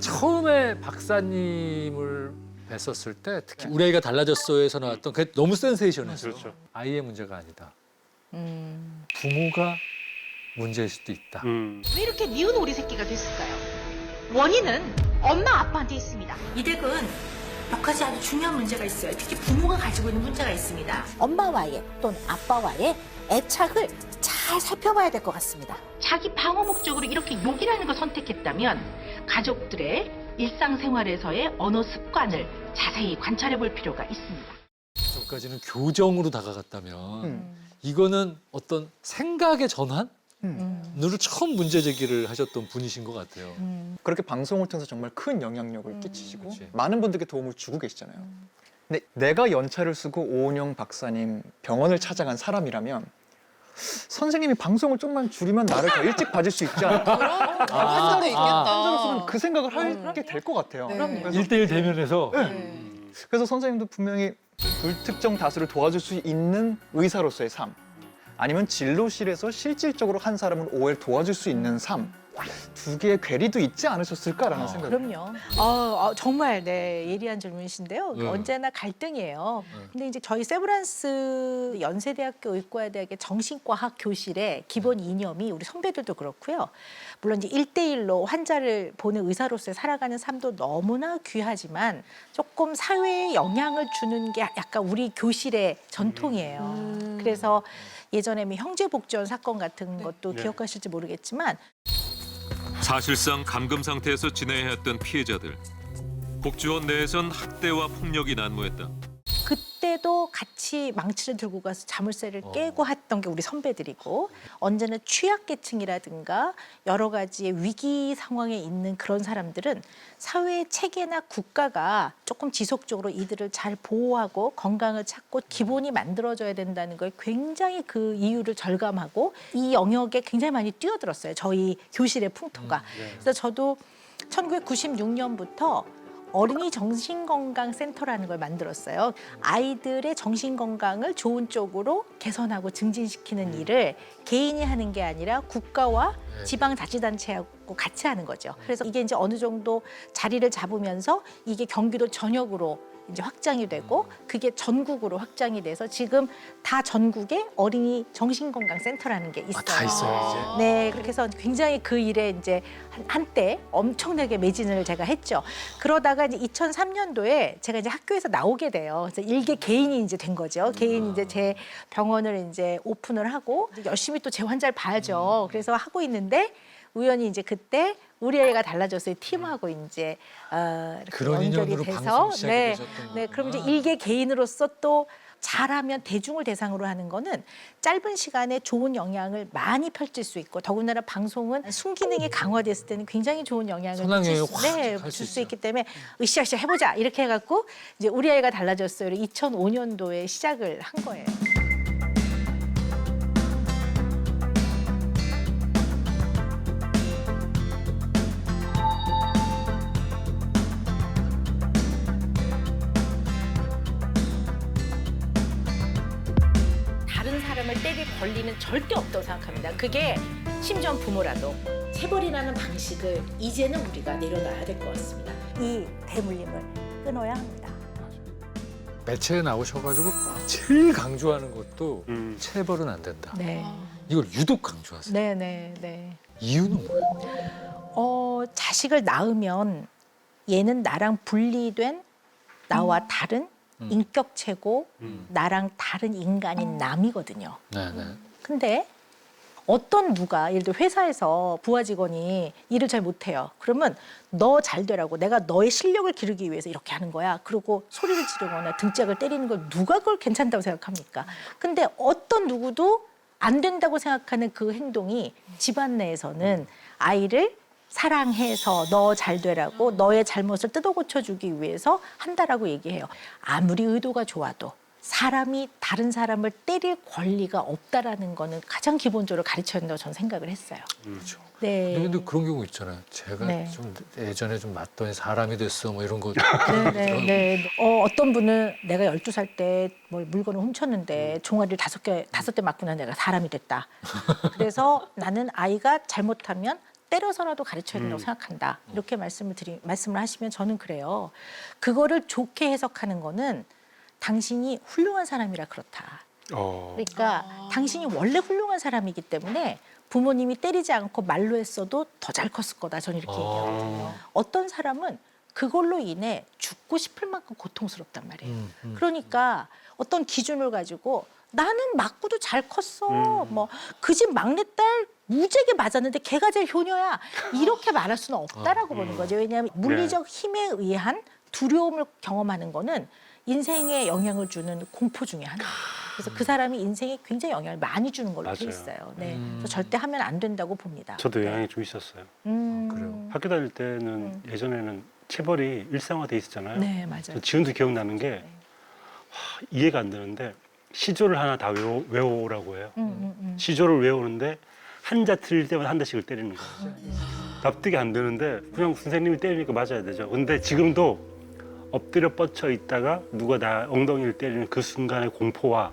처음에 박사님을 뵀었을 때 특히 우리 아이가 달라졌어에서 나왔던 그게 너무 센세이션했어요. 그렇죠. 아이의 문제가 아니다. 부모가 문제일 수도 있다. 왜 이렇게 미운 오리 새끼가 됐을까요? 원인은 엄마 아빠한테 있습니다. 이 댁은 몇 가지 아주 중요한 문제가 있어요. 특히 부모가 가지고 있는 문제가 있습니다. 엄마와의 또는 아빠와의 애착을 잘 살펴봐야 될 것 같습니다. 자기 방어 목적으로 이렇게 욕이라는 걸 선택했다면 가족들의 일상생활에서의 언어 습관을 자세히 관찰해 볼 필요가 있습니다. 전까지는 교정으로 다가갔다면 이거는 어떤 생각의 전환? 으로 처음 문제 제기를 하셨던 분이신 것 같아요. 그렇게 방송을 통해서 정말 큰 영향력을 끼치시고 그치. 많은 분들께 도움을 주고 계시잖아요. 근데 내가 연차를 쓰고 오은영 박사님 병원을 찾아간 사람이라면 선생님이 방송을 좀만 줄이면 나를 더 일찍 봐줄 수 있지 않을까? 환자로 있겠다. 환자로서는 그 생각을 하게 될 것 같아요. 네. 그래서, 1대1 대면에서 그래서 선생님도 분명히 불특정 다수를 도와줄 수 있는 의사로서의 삶, 아니면 진료실에서 실질적으로 한 사람을 오해를 도와줄 수 있는 삶, 두 개의 괴리도 있지 않으셨을까라는 생각이 그럼요. 정말 예리한 질문이신데요. 네. 언제나 갈등이에요. 근데 이제 저희 세브란스 연세대학교 의과대학의 정신과학 교실의 기본 이념이 우리 선배들도 그렇고요. 물론 이제 1대1로 환자를 보는 의사로서의 살아가는 삶도 너무나 귀하지만 조금 사회에 영향을 주는 게 약간 우리 교실의 전통이에요. 그래서 예전에 형제복지원 사건 같은 것도 기억하실지 모르겠지만 사실상 감금 상태에서 지내야 했던 피해자들. 복지원 내에선 학대와 폭력이 난무했다. 그때도 같이 망치를 들고 가서 자물쇠를 깨고 했던 게 우리 선배들이고 언제나 취약계층이라든가 여러 가지의 위기 상황에 있는 그런 사람들은 사회 체계나 국가가 조금 지속적으로 이들을 잘 보호하고 건강을 찾고 기본이 만들어져야 된다는 걸 굉장히 그 이유를 절감하고 이 영역에 굉장히 많이 뛰어들었어요. 저희 교실의 풍토가. 그래서 저도 1996년부터 어린이 정신건강센터라는 걸 만들었어요. 아이들의 정신건강을 좋은 쪽으로 개선하고 증진시키는 일을 개인이 하는 게 아니라 국가와 지방자치단체하고 같이 하는 거죠. 그래서 이게 이제 어느 정도 자리를 잡으면서 이게 경기도 전역으로 이제 확장이 되고 그게 전국으로 확장이 돼서 지금 다 전국에 어린이 정신건강센터라는 게 있어요. 다 있어요, 네, 그렇게 해서 굉장히 그 일에 이제 한때 엄청나게 매진을 제가 했죠. 그러다가 이제 2003년도에 제가 이제 학교에서 나오게 돼요. 그래서 일개 개인이 이제 된 거죠. 개인이 이제 제 병원을 이제 오픈을 하고 열심히 또 제 환자를 봐야죠. 그래서 하고 있는데 우연히 이제 그때 우리 아이가 달라졌어요. 팀하고 이제 이렇게 그런 연결이 인연으로 돼서 방송 시작이 되셨던 네, 그럼 이제 거구나. 일개 개인으로서 또 잘하면 대중을 대상으로 하는 거는 짧은 시간에 좋은 영향을 많이 펼칠 수 있고 더군다나 방송은 순기능이 강화됐을 때는 굉장히 좋은 영향을 선항영향을 확 네, 할수 줄 수 있죠. 있기 때문에 으쌰으쌰 해보자 이렇게 해갖고 이제 우리 아이가 달라졌어요. 2005년도에 시작을 한 거예요. 다른 사람을 때릴 권리는 절대 없다고 생각합니다. 그게 심지어 부모라도 체벌이라는 방식을 이제는 우리가 내려놔야 될 것 같습니다. 이 대물림을 끊어야 합니다. 매체에 나오셔가지고 제일 강조하는 것도 체벌은 안 된다. 네, 이걸 유독 강조하세요. 네. 이유는 뭐예요? 자식을 낳으면 얘는 나랑 분리된 나와 다른 인격체고 나랑 다른 인간인 남이거든요. 네네. 근데 어떤 누가 예를 들어 회사에서 부하 직원이 일을 잘 못해요. 그러면 너 잘 되라고 내가 너의 실력을 기르기 위해서 이렇게 하는 거야. 그리고 소리를 지르거나 등짝을 때리는 걸 누가 그걸 괜찮다고 생각합니까? 근데 어떤 누구도 안 된다고 생각하는 그 행동이 집안 내에서는 아이를 사랑해서 너 잘 되라고 너의 잘못을 뜯어 고쳐주기 위해서 한다라고 얘기해요. 아무리 의도가 좋아도 사람이 다른 사람을 때릴 권리가 없다라는 거는 가장 기본적으로 가르쳐야 된다고 저는 생각을 했어요. 그렇죠. 네. 근데 그런 경우 있잖아요. 제가 네. 좀 예전에 좀 맞더니 사람이 됐어 뭐 이런 거. 네. 어떤 분은 내가 12살 때 뭘 물건을 훔쳤는데 종아리를 5대 맞고 난 내가 사람이 됐다. 그래서 나는 아이가 잘못하면 때려서라도 가르쳐야 된다고 생각한다. 이렇게 말씀을 하시면 저는 그래요. 그거를 좋게 해석하는 거는 당신이 훌륭한 사람이라 그렇다. 그러니까 당신이 원래 훌륭한 사람이기 때문에 부모님이 때리지 않고 말로 했어도 더 잘 컸을 거다. 저는 이렇게 얘기하거든요. 어떤 사람은 그걸로 인해 죽고 싶을 만큼 고통스럽단 말이에요. 그러니까 어떤 기준을 가지고 나는 맞고도 잘 컸어. 뭐 그 집 막내딸 무지하게 맞았는데 걔가 제일 효녀야. 이렇게 말할 수는 없다라고 보는 거죠. 왜냐하면 물리적 힘에 의한 두려움을 경험하는 거는 인생에 영향을 주는 공포 중에 하나예요. 그래서 그 사람이 인생에 굉장히 영향을 많이 주는 걸로 돼 맞아요. 있어요. 네. 그래서 절대 하면 안 된다고 봅니다. 저도 영향이 좀 있었어요. 그래요. 학교 다닐 때는 예전에는 체벌이 일상화돼 있었잖아요. 네, 맞아요. 저 지금도 기억나는 게 이해가 안 되는데 시조를 하나 다 외우라고 해요. 시조를 외우는데 한자 틀릴 때마다 한 대씩을 때리는 거예요. 납득이 안 되는데 그냥 선생님이 때리니까 맞아야 되죠. 근데 지금도 엎드려 뻗쳐 있다가 누가 나 엉덩이를 때리는 그 순간의 공포와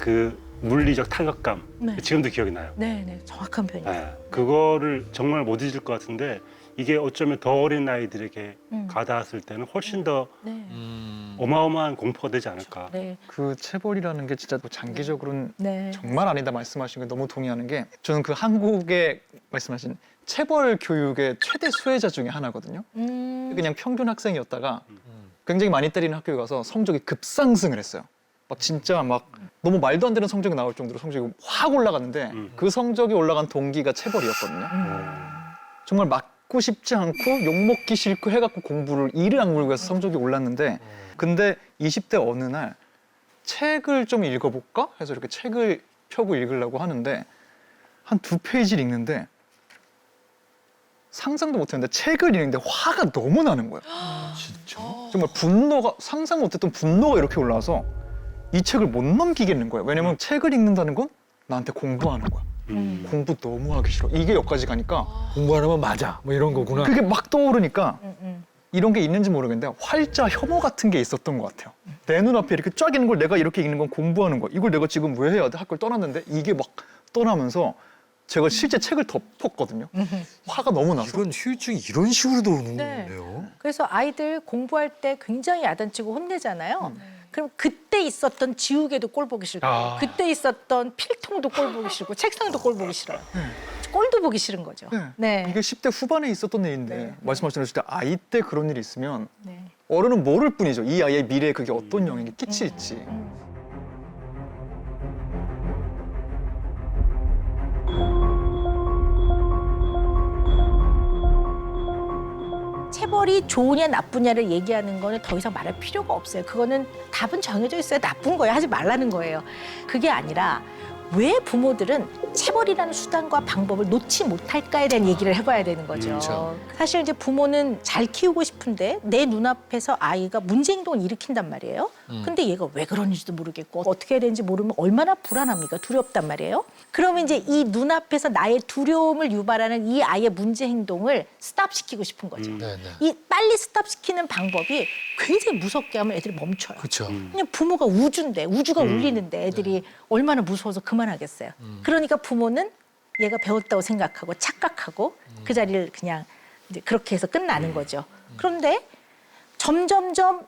그 물리적 타격감 네. 지금도 기억이 나요. 네, 네, 정확한 표현이에요. 네, 그거를 정말 못 잊을 것 같은데 이게 어쩌면 더 어린 아이들에게 가닿았을 때는 훨씬 더 네, 어마어마한 공포가 되지 않을까. 네, 그 체벌이라는 게 진짜 뭐 장기적으로는 네. 정말 아니다 말씀하신 게 너무 동의하는 게 저는 그 한국의 말씀하신 체벌 교육의 최대 수혜자 중에 하나거든요. 그냥 평균 학생이었다가 굉장히 많이 때리는 학교에 가서 성적이 급상승을 했어요. 막 진짜 막 너무 말도 안 되는 성적이 나올 정도로 성적이 확 올라갔는데 그 성적이 올라간 동기가 체벌이었거든요. 정말 맞고 싶지 않고 욕먹기 싫고 해갖고 공부를 이를 악물고 해서 성적이 올랐는데 근데 20대 어느 날 책을 좀 읽어볼까? 해서 이렇게 책을 펴고 읽으려고 하는데 한 2페이지를 읽는데 상상도 못했는데 책을 읽는데 화가 너무 나는 거예요. 진짜? 정말 분노가 상상 못했던 분노가 이렇게 올라와서 이 책을 못 넘기겠는 거예요. 왜냐면 책을 읽는다는 건 나한테 공부하는 거야. 공부 너무 하기 싫어. 이게 여기까지 가니까 공부하면 맞아. 뭐 이런 거구나. 그게 막 떠오르니까 이런 게 있는지 모르겠는데 활자 혐오 같은 게 있었던 것 같아요. 내 눈앞에 이렇게 쫙 있는 걸 내가 이렇게 읽는 건 공부하는 거야. 이걸 내가 지금 왜 해야 돼? 학교를 떠났는데 이게 막 떠나면서 제가 실제 책을 덮었거든요. 화가 너무 나서. 이런 후유증이 이런 식으로도 오는 네. 거네요. 그래서 아이들 공부할 때 굉장히 야단치고 혼내잖아요. 그럼 그때 있었던 지우개도 꼴 보기 싫고 그때 있었던 필통도 꼴 보기 싫고 책상도 꼴 보기 싫어요. 꼴도 보기 싫은 거죠. 네. 이게 10대 후반에 있었던 일인데 말씀하신 대로 진짜 아이 때 그런 일이 있으면 네. 어른은 모를 뿐이죠. 이 아이의 미래에 그게 어떤 영향을 끼칠지. 체벌이 좋으냐 나쁘냐를 얘기하는 거는 더 이상 말할 필요가 없어요. 그거는 답은 정해져 있어요. 나쁜 거예요. 하지 말라는 거예요. 그게 아니라 왜 부모들은 체벌이라는 수단과 방법을 놓지 못할까에 대한 얘기를 해봐야 되는 거죠. 그렇죠. 사실 이제 부모는 잘 키우고 싶은데 내 눈앞에서 아이가 문제 행동을 일으킨단 말이에요. 근데 얘가 왜 그러는지도 모르겠고 어떻게 해야 되는지 모르면 얼마나 불안합니까? 두렵단 말이에요. 그러면 이제 이 눈앞에서 나의 두려움을 유발하는 이 아이의 문제 행동을 스탑시키고 싶은 거죠. 네네. 이 빨리 스탑시키는 방법이 굉장히 무섭게 하면 애들이 멈춰요. 그렇죠. 그냥 부모가 우주인데 우주가 울리는데 애들이 얼마나 무서워서 그만하겠어요. 그러니까 부모는 얘가 배웠다고 생각하고 착각하고 그 자리를 그냥 이제 그렇게 해서 끝나는 거죠. 그런데 점점점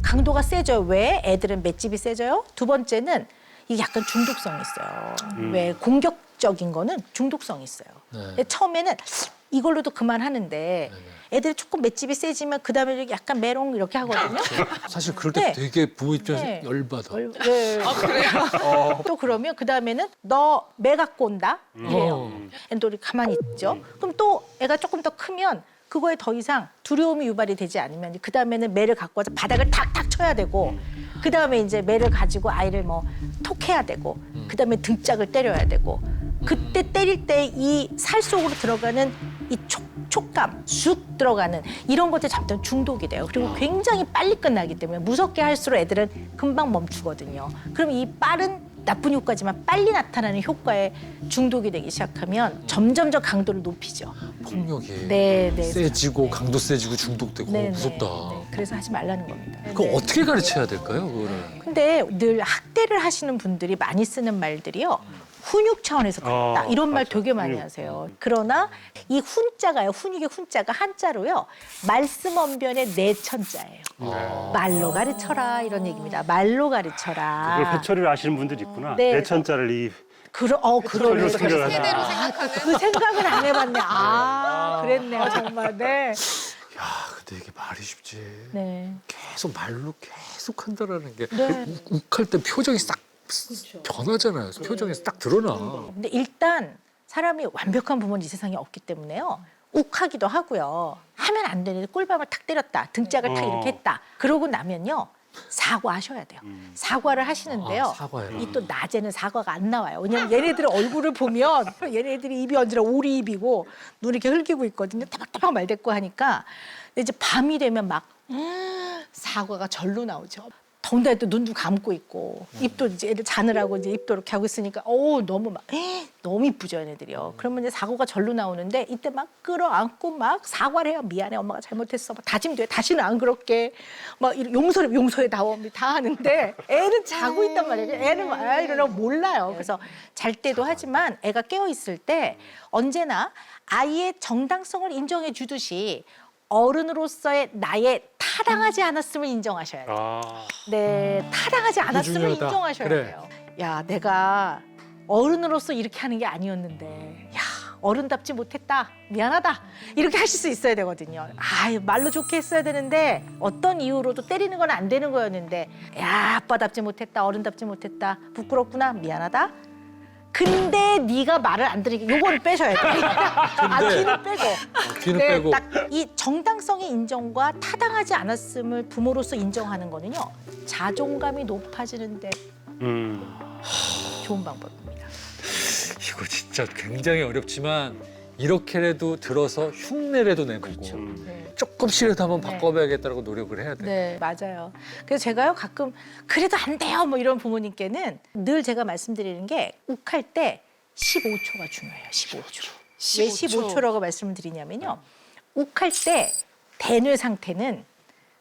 강도가 세져요. 왜? 애들은 맷집이 세져요. 두 번째는 이게 약간 중독성이 있어요. 왜? 공격적인 거는 중독성이 있어요. 근데 처음에는 이걸로도 그만하는데 애들이 조금 맷집이 세지면 그 다음에 약간 메롱 이렇게 하거든요. 사실 그럴 때 네. 되게 부모 입장에서 네. 열받아. 네. 또 그러면 그 다음에는 너 매 갖고 온다 이래요. 애들이 가만히 있죠. 그럼 또 애가 조금 더 크면 그거에 더 이상 두려움이 유발이 되지 않으면 그 다음에는 매를 갖고 와서 바닥을 탁탁 쳐야 되고 그 다음에 이제 매를 가지고 아이를 뭐 톡해야 되고 그 다음에 등짝을 때려야 되고 그때 때릴 때 이 살 속으로 들어가는 이 촉감, 쑥 들어가는 이런 것들 잠깐 중독이 돼요. 그리고 굉장히 빨리 끝나기 때문에 무섭게 할수록 애들은 금방 멈추거든요. 그럼 이 빠른 나쁜 효과지만 빨리 나타나는 효과에 중독이 되기 시작하면 점점 더 강도를 높이죠. 폭력이 네, 네. 세지고 네. 강도 세지고 중독되고 네, 무섭다. 네. 그래서 하지 말라는 겁니다. 그거 어떻게 가르쳐야 될까요, 그거를? 근데 늘 학대를 하시는 분들이 많이 쓰는 말들이요. 훈육 차원에서 그랬다. 이런 말 맞아. 되게 많이 훈육. 하세요. 그러나 이 훈자가요. 훈육의 훈자가 한자로요. 말씀 언변의 내천자예요. 말로 가르쳐라 이런 얘기입니다. 말로 가르쳐라. 그걸 회초리를 아시는 분들이 있구나. 네. 내천자를 이 그러네. 회초리로 생각을 세대로 한다. 생각하는. 그 생각을 안 해봤네. 그랬네요, 정말. 네. 야, 근데 이게 말이 쉽지. 네. 계속 말로 계속 한다라는 게 네. 욱할 때 표정이 싹 변하잖아요. 표정이 딱 드러나. 근데 일단 사람이 완벽한 부모는 이 세상에 없기 때문에요. 욱하기도 하고요. 하면 안 되는데 꿀밤을 탁 때렸다. 등짝을 탁 이렇게 했다. 그러고 나면요. 사과하셔야 돼요. 사과를 하시는데요. 아, 사과해라. 이 또 낮에는 사과가 안 나와요. 왜냐면 얘네들 얼굴을 보면 얘네들이 입이 언제나 오리입이고 눈이 이렇게 흘기고 있거든요. 타박타박 말대꾸 하니까. 근데 이제 밤이 되면 막 사과가 절로 나오죠. 더군다나 또 눈도 감고 있고 입도 이제 애들 자느라고 이제 입도 이렇게 하고 있으니까 너무 막 너무 이쁘죠 얘네들이요. 그러면 이제 사고가 절로 나오는데 이때 막 끌어안고 막 사과를 해요. 미안해 엄마가 잘못했어. 막 다짐도 해. 다시는 안 그럴게. 막 용서해 다오 다 하는데 애는 자고 있단 말이에요. 애는 이러라고 몰라요. 그래서 잘 때도 하지만 애가 깨어 있을 때 언제나 아이의 정당성을 인정해 주듯이 어른으로서의 나의 타당하지 않았음을 인정하셔야 돼요. 네, 타당하지 않았음을 중요하다. 인정하셔야 그래. 돼요. 야, 내가 어른으로서 이렇게 하는 게 아니었는데, 야, 어른답지 못했다. 미안하다. 이렇게 하실 수 있어야 되거든요. 말로 좋게 했어야 되는데 어떤 이유로도 때리는 건 안 되는 거였는데, 야, 아빠답지 못했다. 어른답지 못했다. 부끄럽구나. 미안하다. 근데 네가 말을 안 들으니까 요거를 빼셔야 돼. 뒤는 빼고. 뒤는 네, 빼고. 딱 이 정당성의 인정과 타당하지 않았음을 부모로서 인정하는 거는요. 자존감이 높아지는데 좋은 방법입니다. 이거 진짜 굉장히 어렵지만 이렇게라도 들어서 흉내라도 내보고 네. 조금씩이라도 한번 네. 바꿔봐야겠다고 노력을 해야 돼. 네, 맞아요. 그래서 제가요 가끔 그래도 안 돼요 뭐 이런 부모님께는 늘 제가 말씀드리는 게 욱할 때 15초가 중요해요. 15초. 왜 15초라고 말씀을 드리냐면요. 욱할 때 대뇌 상태는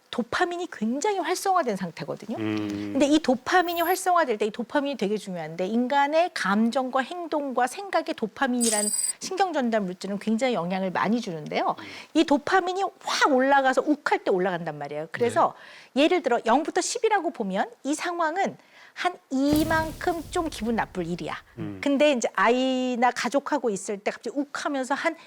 도파민이 굉장히 활성화된 상태거든요. 근데 이 도파민이 활성화될 때 이 도파민이 되게 중요한데 인간의 감정과 행동과 생각에 도파민이라는 신경 전달 물질은 굉장히 영향을 많이 주는데요. 이 도파민이 확 올라가서 욱할 때 올라간단 말이에요. 그래서 예를 들어 0부터 10이라고 보면 이 상황은 한 이만큼 좀 기분 나쁠 일이야. 근데 이제 아이나 가족하고 있을 때 갑자기 욱하면서 한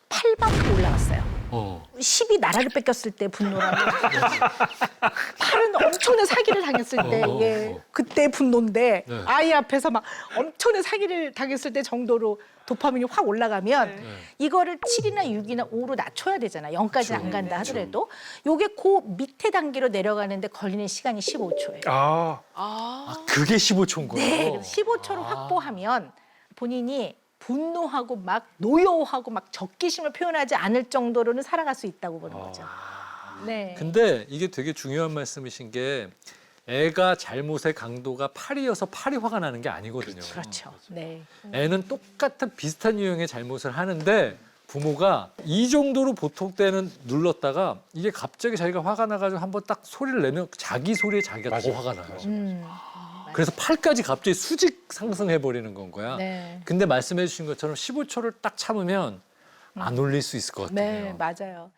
8만큼 올라갔어요. 10이 나라를 뺏겼을 때 분노라는 8은 엄청난 사기를 당했을 때 그때 분노인데 네. 아이 앞에서 막 엄청난 사기를 당했을 때 정도로 도파민이 확 올라가면 이거를 7이나 6이나 5로 낮춰야 되잖아. 0까지 안 간다 하더라도 요게 그 밑에 단계로 내려가는데 걸리는 시간이 15초예요. 그게 15초인 거예요. 네, 그래서 15초를 확보하면 본인이 분노하고 막 노여워하고 막 적개심을 표현하지 않을 정도로는 살아갈 수 있다고 보는 거죠. 네. 근데 이게 되게 중요한 말씀이신 게 애가 잘못의 강도가 8이어서 8이 화가 나는 게 아니거든요. 그렇죠. 네. 애는 똑같은 비슷한 유형의 잘못을 하는데 부모가 이 정도로 보통 때는 눌렀다가 이게 갑자기 자기가 화가 나가지고 한번 딱 소리를 내면 자기 소리에 자기가 더 화가 나요. 그래서 8까지 갑자기 수직 상승해 버리는 건 거야. 네. 근데 말씀해 주신 것처럼 15초를 딱 참으면 안 올릴 수 있을 것 같아요. 네, 맞아요.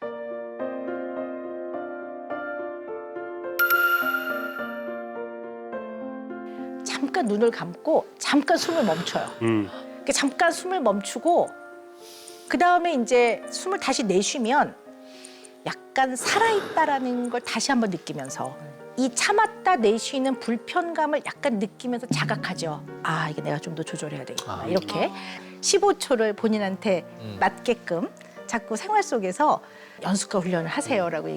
잠깐 눈을 감고 잠깐 숨을 멈춰요. 이렇게 잠깐 숨을 멈추고 그 다음에 이제 숨을 다시 내쉬면 약간 살아있다라는 걸 다시 한번 느끼면서 이 참았다 내쉬는 불편감을 약간 느끼면서 자각하죠. 아, 이게 내가 좀 더 조절해야 되겠구나. 이렇게 15초를 본인한테 맞게끔 자꾸 생활 속에서 연습과 훈련을 하세요라고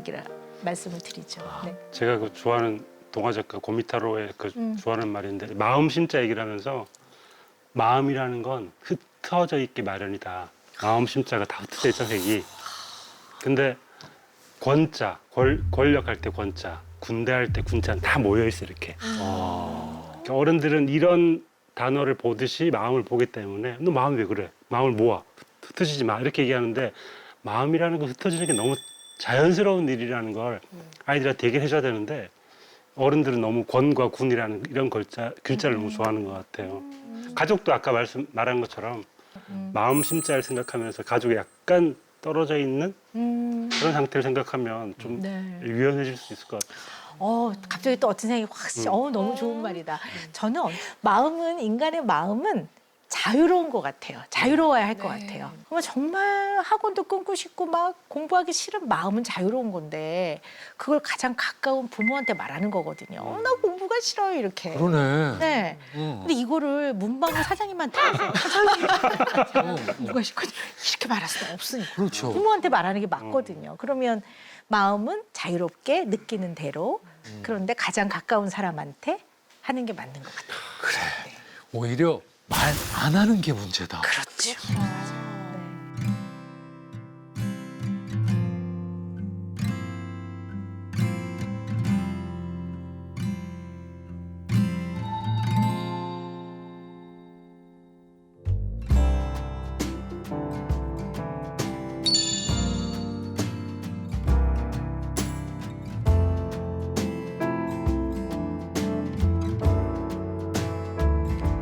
말씀을 드리죠. 네. 제가 그 좋아하는 동화 작가 고미타로의 그 좋아하는 말인데 마음 심자 얘기를 하면서 마음이라는 건 흩어져 있기 마련이다. 마음 심자가 다 흩어져 있잖아, 색이. 근데 권자, 권력할 때 권자, 군대할 때 군자는 다 모여 있어 이렇게. 그러니까 어른들은 이런 단어를 보듯이 마음을 보기 때문에 너 마음이 왜 그래? 마음을 모아. 흩어지지 마. 이렇게 얘기하는데 마음이라는 거 흩어지는 게 너무 자연스러운 일이라는 걸 아이들한테 얘기를 해줘야 되는데 어른들은 너무 권과 군이라는 이런 글자를 너무 좋아하는 것 같아요. 가족도 아까 말한 것처럼 마음 심자를 생각하면서 가족이 약간 떨어져 있는 그런 상태를 생각하면 좀 네. 유연해질 수 있을 것 같아요. 갑자기 또 어떤 생각이 확, 너무 좋은 말이다. 저는 인간의 마음은 자유로운 것 같아요. 자유로워야 할 것 같아요. 그러면 정말 학원도 끊고 싶고 막 공부하기 싫은 마음은 자유로운 건데 그걸 가장 가까운 부모한테 말하는 거거든요. 나 공부가 싫어요 이렇게. 그러네. 네. 근데 이거를 문방구 사장님한테 공부가 싫고 이렇게 말할 수는 없으니까. 그렇죠. 부모한테 말하는 게 맞거든요. 그러면 마음은 자유롭게 느끼는 대로 그런데 가장 가까운 사람한테 하는 게 맞는 것 같아요. 그래. 오히려 말 안 하는 게 문제다. 그렇죠.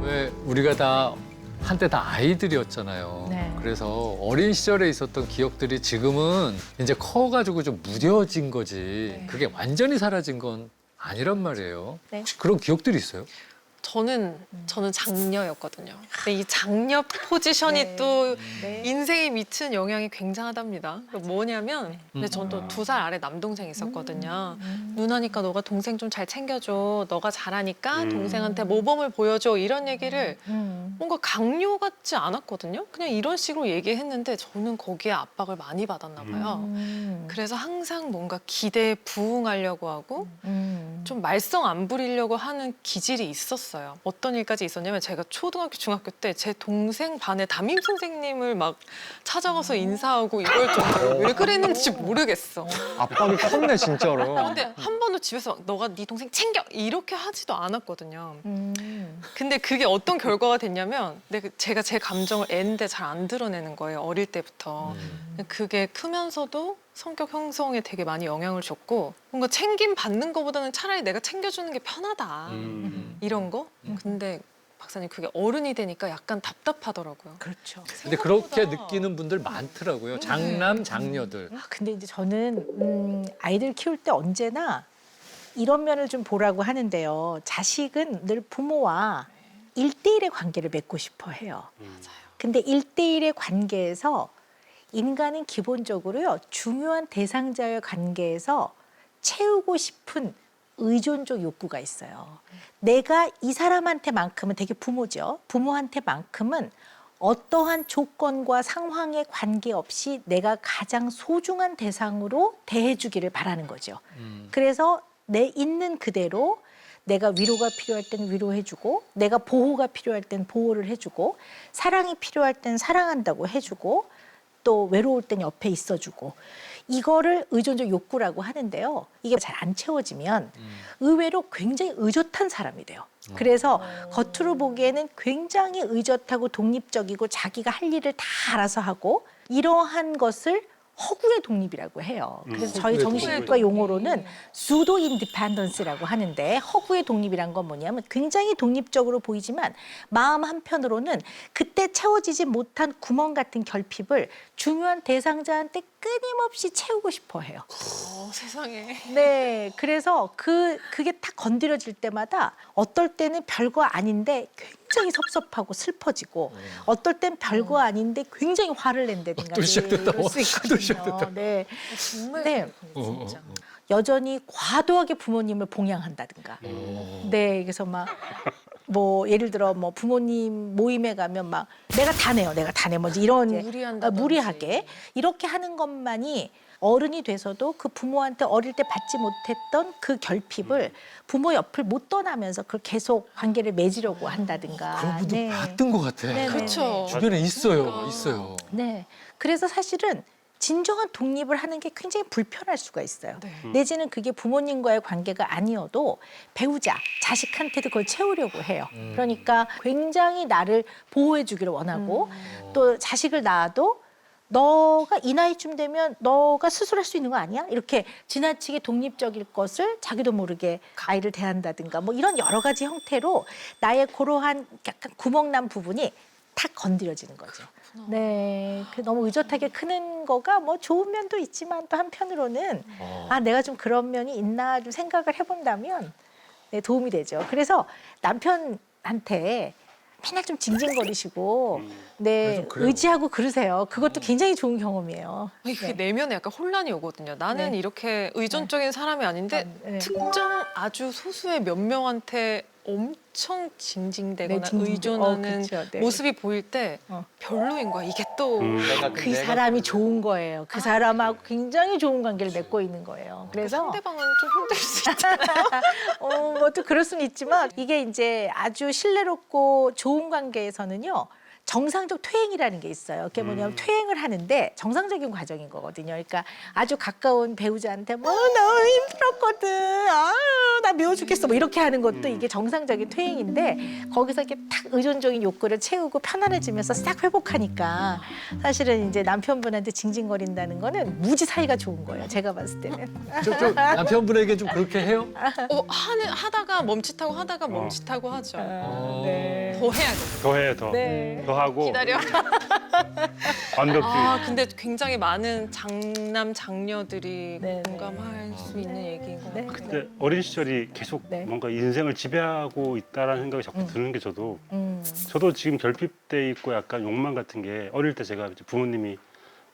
왜 우리가 다 한때 다 아이들이었잖아요. 네. 그래서 어린 시절에 있었던 기억들이 지금은 이제 커가지고 좀 무뎌진 거지. 그게 완전히 사라진 건 아니란 말이에요. 네. 혹시 그런 기억들이 있어요? 저는 장녀였거든요. 근데 이 장녀 포지션이 네. 또 네. 인생에 미친 영향이 굉장하답니다. 뭐냐면 근데 전 또 2살 아래 남동생이 있었거든요. 누나니까 너가 동생 좀 잘 챙겨줘. 너가 잘하니까 동생한테 모범을 보여줘. 이런 얘기를 뭔가 강요 같지 않았거든요. 그냥 이런 식으로 얘기했는데 저는 거기에 압박을 많이 받았나 봐요. 그래서 항상 뭔가 기대에 부응하려고 하고 좀 말썽 안 부리려고 하는 기질이 있었어요. 어떤 일까지 있었냐면 제가 초등학교, 중학교 때 제 동생 반에 담임 선생님을 막 찾아가서 인사하고 이걸 좀 왜 그랬는지 모르겠어. 압박이 컸네 진짜로. 근데 한 번도 집에서 막 너가 네 동생 챙겨 이렇게 하지도 않았거든요. 근데 그게 어떤 결과가 됐냐면 제가 제 감정을 애인데 잘 안 드러내는 거예요. 어릴 때부터. 그게 크면서도 성격 형성에 되게 많이 영향을 줬고 뭔가 챙김 받는 것보다는 차라리 내가 챙겨주는 게 편하다. 이런 거? 근데 박사님 그게 어른이 되니까 약간 답답하더라고요. 그렇죠. 근데 그렇게 느끼는 분들 많더라고요. 장남, 장녀들. 근데 이제 저는 아이들 키울 때 언제나 이런 면을 좀 보라고 하는데요. 자식은 늘 부모와 1대1의 관계를 맺고 싶어 해요. 근데 1대1의 관계에서 인간은 기본적으로요. 중요한 대상자의 관계에서 채우고 싶은 의존적 욕구가 있어요. 내가 이 사람한테만큼은 되게 부모죠. 부모한테만큼은 어떠한 조건과 상황에 관계없이 내가 가장 소중한 대상으로 대해주기를 바라는 거죠. 그래서 내 있는 그대로 내가 위로가 필요할 땐 위로해주고 내가 보호가 필요할 땐 보호를 해주고 사랑이 필요할 땐 사랑한다고 해주고 또 외로울 땐 옆에 있어주고 이거를 의존적 욕구라고 하는데요. 이게 잘 안 채워지면 의외로 굉장히 의젓한 사람이 돼요. 그래서 겉으로 보기에는 굉장히 의젓하고 독립적이고 자기가 할 일을 다 알아서 하고 이러한 것을 허구의 독립이라고 해요. 그래서 저희 허구의 정신과 용어로는 수도 인디펜던스라고 하는데 허구의 독립이란 건 뭐냐면 굉장히 독립적으로 보이지만 마음 한편으로는 그때 채워지지 못한 구멍 같은 결핍을 중요한 대상자한테 끊임없이 채우고 싶어 해요. 세상에. 네, 그래서 그게 딱 건드려질 때마다 어떨 때는 별거 아닌데 굉장히 섭섭하고 슬퍼지고 어떨 땐 별거 아닌데 굉장히 화를 낸다든가 또 시작됐다. 이럴 수 또 있거든요. 시작됐다. 네. 정말 네. 진짜. 여전히 과도하게 부모님을 봉양한다든가. 네, 그래서 막 뭐 예를 들어 뭐 부모님 모임에 가면 막 내가 다 내요, 내가 다 내. 뭐 이런 무리한다든지. 무리하게 이렇게 하는 것만이 어른이 돼서도 그 부모한테 어릴 때 받지 못했던 그 결핍을 부모 옆을 못 떠나면서 그걸 계속 관계를 맺으려고 한다든가. 그런 분들 네. 봤던 것 같아. 네, 네, 그렇죠. 주변에 있어요. 있어요. 네. 그래서 사실은 진정한 독립을 하는 게 굉장히 불편할 수가 있어요. 네. 내지는 그게 부모님과의 관계가 아니어도 배우자, 자식한테도 그걸 채우려고 해요. 그러니까 굉장히 나를 보호해 주기를 원하고 또 자식을 낳아도 너가 이 나이쯤 되면 너가 스스로 할 수 있는 거 아니야? 이렇게 지나치게 독립적일 것을 자기도 모르게 아이를 대한다든가 뭐 이런 여러 가지 형태로 나의 그러한 약간 구멍난 부분이 탁 건드려지는 거죠. 네, 그 너무 의젓하게 크는 거가 뭐 좋은 면도 있지만 또 한편으로는 아 내가 좀 그런 면이 있나 좀 생각을 해본다면 네, 도움이 되죠. 그래서 남편한테 맨날 좀 징징거리시고 네 좀 그래요. 의지하고 그러세요. 그것도 굉장히 좋은 경험이에요. 이게 네. 내면에 약간 혼란이 오거든요. 나는 네. 이렇게 의존적인 사람이 아닌데 네. 특정 아주 소수의 몇 명한테 엄청 징징대거나 네, 징징대- 의존하는 그쵸, 네. 모습이 보일 때 어. 별로인 거야. 이게 또 그 사람이 좋은 거예요. 그 사람하고 굉장히 좋은 관계를 맺고 있는 거예요. 그래서 상대방은 좀 힘들 수 있잖아요. 뭐또 그럴 수는 있지만 이게 이제 아주 신뢰롭고 좋은 관계에서는요. 정상적 퇴행이라는 게 있어요. 그게 뭐냐면 퇴행을 하는데 정상적인 과정인 거거든요. 그러니까 아주 가까운 배우자한테 뭐 나 힘들었거든. 아유 나 미워 죽겠어. 뭐 이렇게 하는 것도 이게 정상적인 퇴행인데 거기서 이렇게 탁 의존적인 욕구를 채우고 편안해지면서 싹 회복하니까 사실은 이제 남편분한테 징징거린다는 거는 무지 사이가 좋은 거예요. 제가 봤을 때는. 좀 남편분에게 좀 그렇게 해요? 하다가 멈칫하고 하다가 멈칫하고 하죠. 네. 더 해야 돼. 더해 더. 네. 더 하고 기다려. 완벽주의. 근데 굉장히 많은 장남 장녀들이 네, 네. 공감할 수 있는 얘기인 것 네. 같아요. 근데 어린 시절이 계속 네. 뭔가 인생을 지배하고 있다라는 생각이 자꾸 드는 게 저도 지금 결핍돼 있고 약간 욕망 같은 게 어릴 때 제가 이제 부모님이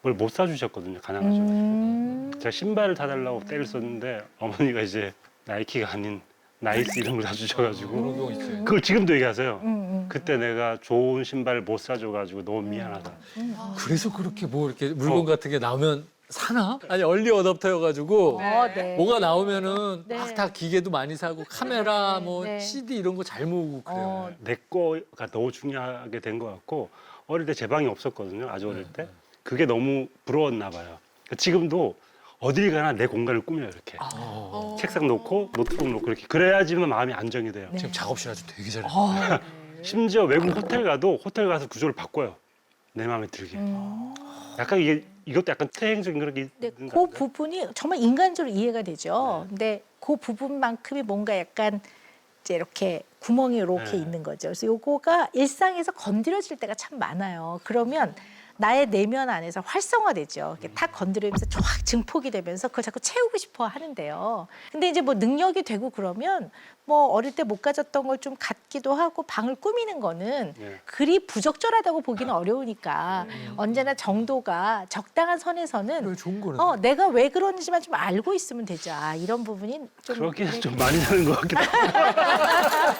뭘 못 사주셨거든요. 가난하셔가지고 제가 신발을 사달라고 떼를 썼는데 어머니가 이제 나이키가 아닌 나이스 이런 걸 사주셔가지고 그런 경우 있지. 그걸 지금도 얘기하세요. 그때 내가 좋은 신발을 못 사줘가지고 너무 미안하다. 그래서 그렇게 뭐 이렇게 물건 같은 게 나오면 사나? 아니 얼리 어댑터여가지고 네. 뭐가 나오면은 네. 막 다 기계도 많이 사고 카메라 네, 뭐 네. CD 이런 거 잘 모으고 그래요. 내 거가 너무 중요하게 된 것 같고 어릴 때 제 방이 없었거든요. 아주 어릴 때. 그게 너무 부러웠나 봐요. 그러니까 지금도 어딜 가나 내 공간을 꾸며요. 이렇게. 책상 놓고 노트북 놓고 이렇게. 그래야지만 마음이 안정이 돼요. 지금 작업실 아주 되게 잘해. 심지어 외국 호텔 가도 호텔 가서 구조를 바꿔요. 내 마음에 들게. 약간 이것도 약간 퇴행적인 그런 게 네, 있는 그 것 같아요. 부분이 정말 인간적으로 이해가 되죠. 근데 그 부분만큼이 뭔가 약간 이제 이렇게 구멍이 이렇게 네. 있는 거죠. 그래서 요거가 일상에서 건드려질 때가 참 많아요. 그러면 나의 내면 안에서 활성화되죠. 이렇게 탁 건드리면서 쫙 증폭이 되면서 그걸 자꾸 채우고 싶어 하는데요. 근데 이제 뭐 능력이 되고 그러면 뭐 어릴 때 못 가졌던 걸 좀 갖기도 하고 방을 꾸미는 거는 네. 그리 부적절하다고 보기는 어려우니까 언제나 정도가 적당한 선에서는 그래, 좋은 거네. 내가 왜 그런지만 좀 알고 있으면 되죠. 아, 이런 부분이 좀 그러기는 좀 많이 나는 것 같기도 하고.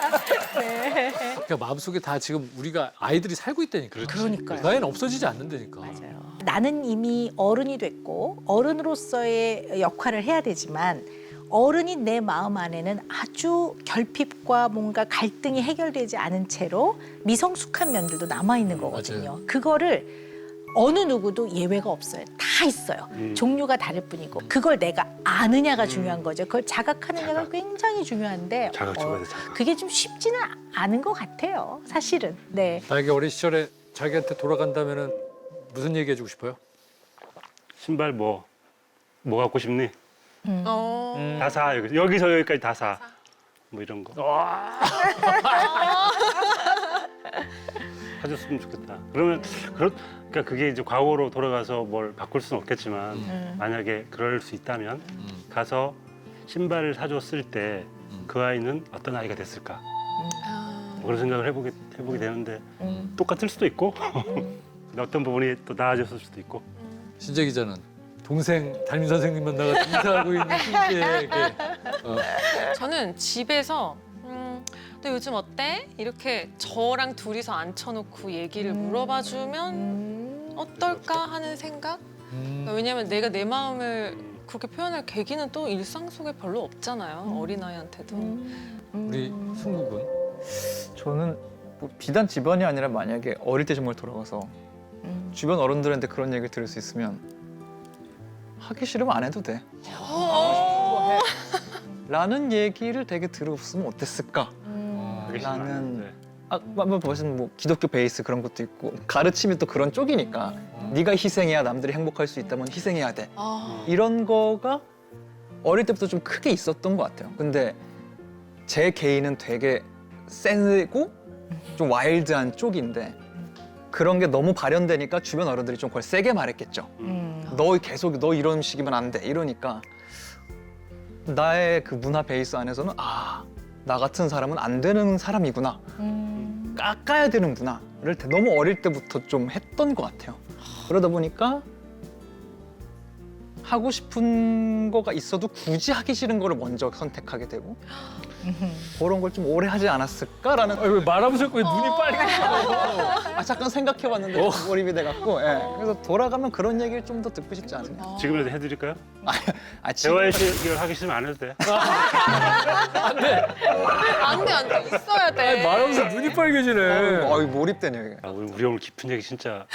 그러니까 마음속에 다 지금 우리가 아이들이 살고 있다니까. 그러니까요. 그 아이는 없어지지 않는다니까. 맞아요. 나는 이미 어른이 됐고 어른으로서의 역할을 해야 되지만 어른이 내 마음 안에는 아주 결핍과 뭔가 갈등이 해결되지 않은 채로 미성숙한 면들도 남아 있는 거거든요. 맞아요. 그거를 어느 누구도 예외가 없어요. 다 있어요. 종류가 다를 뿐이고 그걸 내가 아느냐가 중요한 거죠. 그걸 자각하느냐가 자각. 굉장히 중요한데 자각 줘야 돼, 자각. 그게 좀 쉽지는 않은 것 같아요. 사실은. 네. 만약에 어린 시절에 자기한테 돌아간다면은 무슨 얘기 해주고 싶어요? 신발 뭐 갖고 싶니? 어. 다 사. 여기서 여기까지 다 사. 뭐 이런 거. 사줬으면 좋겠다. 그러니까 그게 이제 과거로 돌아가서 뭘 바꿀 수는 없겠지만 만약에 그럴 수 있다면 가서 신발을 사줬을 때 그 아이는 어떤 아이가 됐을까? 뭐 그런 생각을 해보게 되는데 똑같을 수도 있고 근데 어떤 부분이 또 나아졌을 수도 있고. 신재 기자는 동생 담임 선생님 만나가 인사하고 있는 신재에게 저는 집에서 너 요즘 어때? 이렇게 저랑 둘이서 앉혀놓고 얘기를 물어봐주면 어떨까 하는 생각? 그러니까 왜냐면 내가 내 마음을 그렇게 표현할 계기는 또 일상 속에 별로 없잖아요. 어린아이한테도. 우리 승국은 저는 뭐 비단 집안이 아니라 만약에 어릴 때 정말 돌아가서 주변 어른들한테 그런 얘기를 들을 수 있으면 하기 싫으면 안 해도 돼. 라는 얘기를 되게 들었으면 어땠을까? 그게 싫어요. 나는 네. 뭐 기독교 베이스 그런 것도 있고 가르침이 또 그런 쪽이니까 네가 희생해야 남들이 행복할 수 있다면 희생해야 돼. 아, 이런 거가 어릴 때부터 좀 크게 있었던 것 같아요. 근데 제 개인은 되게 세고 좀 와일드한 쪽인데 그런 게 너무 발현되니까 주변 어른들이 좀 그걸 세게 말했겠죠. 너 계속 너 이런 식이면 안 돼. 이러니까 나의 그 문화 베이스 안에서는 나 같은 사람은 안 되는 사람이구나. 깎아야 되는구나를 너무 어릴 때부터 좀 했던 것 같아요. 그러다 보니까 하고 싶은 거가 있어도 굳이 하기 싫은 거를 먼저 선택하게 되고 그런 걸 좀 오래 하지 않았을까라는 왜 말하면서 왜 눈이 빨개져? 잠깐 생각해봤는데 몰입이 돼갖고 그래서 돌아가면 그런 얘기를 좀 더 듣고 싶지 않나요? 지금이라도 해드릴까요? 지금 대화의식을 하기 싫으면 안 해도 돼. 안 돼. 있어야 돼. 말하면서 눈이 빨개지네. 몰입되네요. 이게. 우리 오늘 깊은 얘기 진짜